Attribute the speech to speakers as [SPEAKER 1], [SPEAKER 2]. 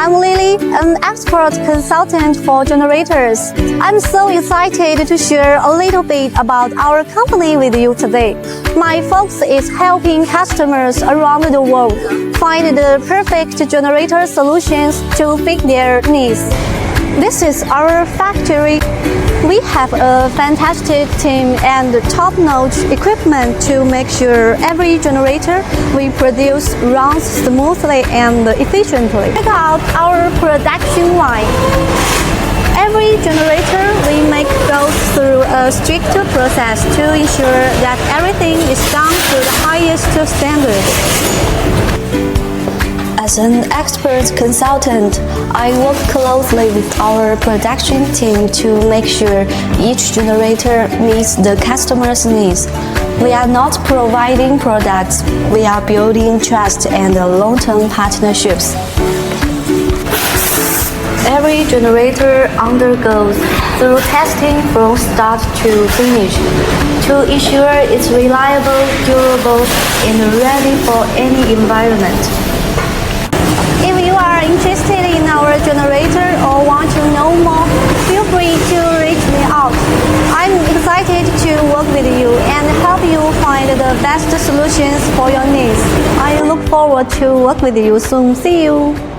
[SPEAKER 1] I'm Lily, an expert consultant for generators. I'm so excited to share a little bit about our company with you today. My focus is helping customers around the world find the perfect generator solutions to fit their needs. This is our factory. We have a fantastic team and top-notch equipment to make sure every generator we produce runs smoothly and efficiently. Check out our production line. Every generator we make goes through a strict process to ensure that everything is done to the highest standard. As an expert consultant, I work closely with our production team to make sure each generator meets the customer's needs. We are not providing products, we are building trust and long-term partnerships. Every generator undergoes through testing from start to finish to ensure it's reliable, durable, and ready for any environment. If you are interested in our generator or want to know more, feel free to reach me out. I'm excited to work with you and help you find the best solutions for your needs. I look forward to work with you soon. See you!